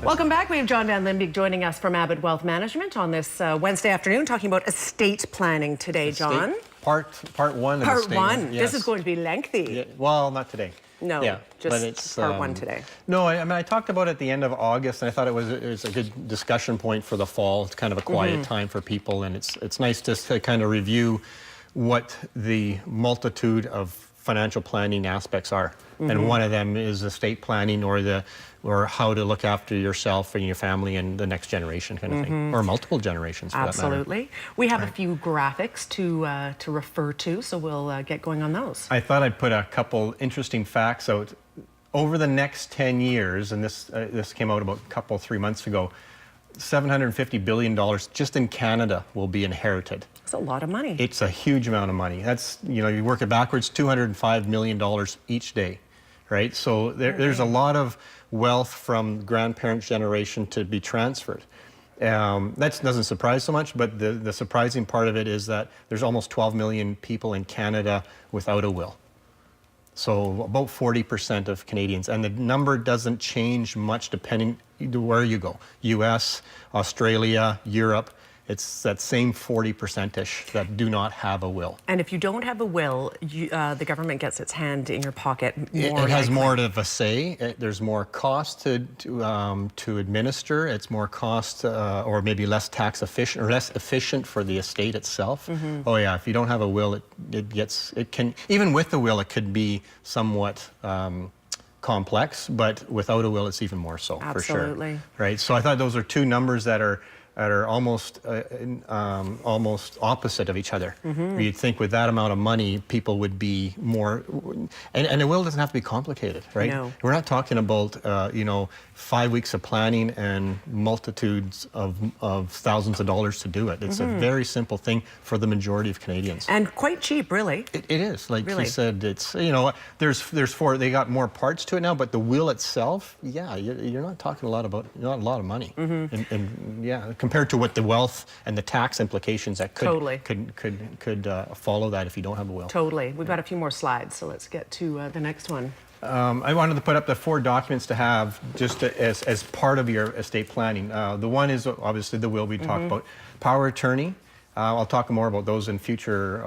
Welcome back. We have John Van Limbeek joining us from Abbott Wealth Management on this Wednesday afternoon, talking about estate planning today, John. Part one of the estate. Part one. Yes. This is going to be lengthy. Yeah, well, not today. No, yeah, just but it's, part one today. No, I mean, I talked about it at the end of August, and I thought it was a good discussion point for the fall. It's kind of a quiet time for people, and it's nice just to kind of review what the multitude of financial planning aspects are. And one of them is estate planning, or how to look after yourself and your family and the next generation kind of thing, or multiple generations for that matter. Absolutely. We have a few graphics to refer to, so we'll get going on those. I thought I'd put a couple interesting facts out. Over the next 10 years, and this came out about 3 months ago, $750 billion just in Canada will be inherited. That's a lot of money. It's a huge amount of money. That's, you work it backwards, $205 million each day, right? So there's a lot of wealth from grandparents' generation to be transferred. That doesn't surprise so much, but the surprising part of it is that there's almost 12 million people in Canada without a will. So about 40% of Canadians, and the number doesn't change much depending where you go. US, Australia, Europe, it's that same 40%-ish that do not have a will. And if you don't have a will, the government gets its hand in your pocket more. It has more of a say. There's more cost to administer. It's more cost, or maybe less tax efficient, or less efficient for the estate itself. Oh yeah, if you don't have a will, it can, even with the will, it could be somewhat complex, but without a will, it's even more so. Absolutely. For sure. Right. So I thought those are two numbers that are almost opposite of each other. You'd think with that amount of money, people would be more, and a will doesn't have to be complicated, right? No. We're not talking about 5 weeks of planning and multitudes of thousands of dollars to do it. It's a very simple thing for the majority of Canadians. And quite cheap, really. It is, like really? you said, it's, there's four, they got more parts to it now, but the will itself, yeah, you're not talking not a lot of money. And yeah, compared to what the wealth and the tax implications that could follow that if you don't have a will. Totally. We've got a few more slides, so let's get to the next one. I wanted to put up the 4 documents to have just as part of your estate planning. The one is obviously the will we talked about. Power of attorney. I'll talk more about those in future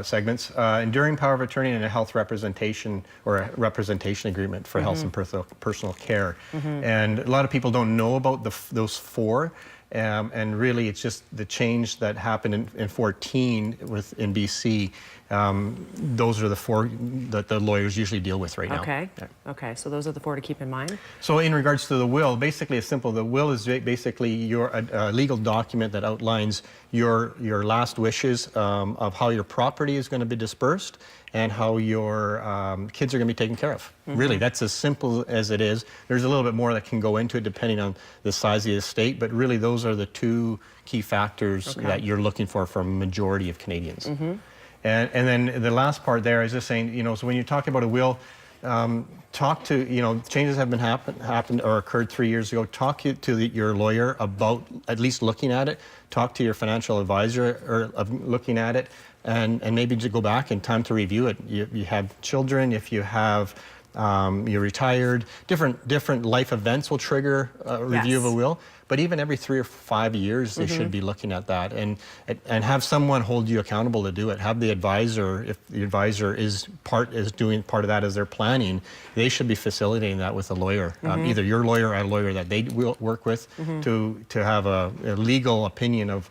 segments. Enduring power of attorney and a health representation, or a representation agreement for health and personal care. And a lot of people don't know about those 4. And really, it's just the change that happened in 14 in BC. Those are the 4 that the lawyers usually deal with right now. Okay. Yeah. Okay. So those are the 4 to keep in mind. So in regards to the will, basically it's simple. The will is basically your legal document that outlines your last wishes of how your property is going to be dispersed and how your kids are going to be taken care of. Really, that's as simple as it is. There's a little bit more that can go into it depending on the size of the estate, but really those are the 2 key factors that you're looking for a majority of Canadians. And then the last part there is just saying, so when you talk about a will, talk to, changes have been happened or occurred 3 years ago. Talk to your lawyer about at least looking at it. Talk to your financial advisor of looking at it, and maybe to go back in time to review it. You have children, if you have, you're retired, different life events will trigger a review of a will. But even every 3 or 5 years, they should be looking at that, and have someone hold you accountable to do it. Have the advisor, if the advisor is doing part of that as they're planning, they should be facilitating that with a lawyer, either your lawyer or a lawyer that they will work with, to have a legal opinion of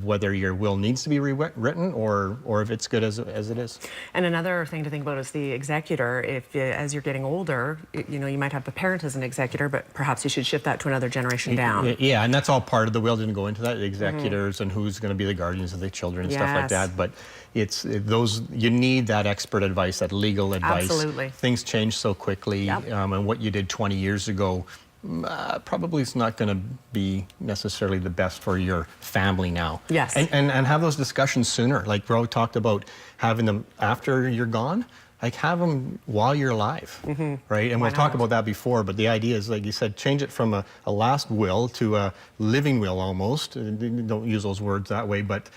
whether your will needs to be rewritten or if it's good as it is. And another thing to think about is the executor. If as you're getting older, you might have the parent as an executor, but perhaps you should shift that to another generation down. Yeah, and that's all part of the will. Didn't go into that, the executors and who's going to be the guardians of the children and stuff like that. But you need that expert advice, that legal advice. Absolutely. Things change so quickly, and what you did 20 years ago probably is not going to be necessarily the best for your family now. Yes. And have those discussions sooner. Like Bro talked about having them after you're gone. Like, have them while you're alive, right? And we'll talk about that before, but the idea is, like you said, change it from a last will to a living will almost. Don't use those words that way, but,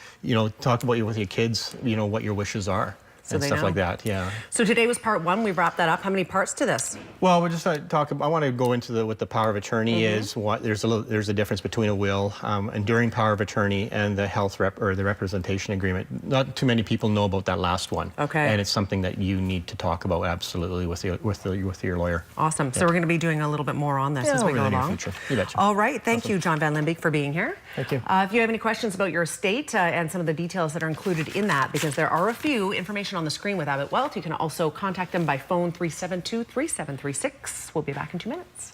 talk about with your kids, what your wishes are. and they stuff know. like that. Yeah. So today was part one. We wrapped that up. How many parts to this? Well, we're just going to talk. I want to go into what the power of attorney is. What there's a difference between a will, enduring power of attorney, and the the representation agreement. Not too many people know about that last one. Okay. And it's something that you need to talk about absolutely with your lawyer. Awesome. So we're going to be doing a little bit more on this as we over go the near along. future. You betcha. All right. Thank you, John Van Limbeek, for being here. Thank you. If you have any questions about your estate and some of the details that are included in that, because there are a few, information on the screen with Abbott Wealth, you can also contact them by phone 372-3736. We'll be back in 2 minutes.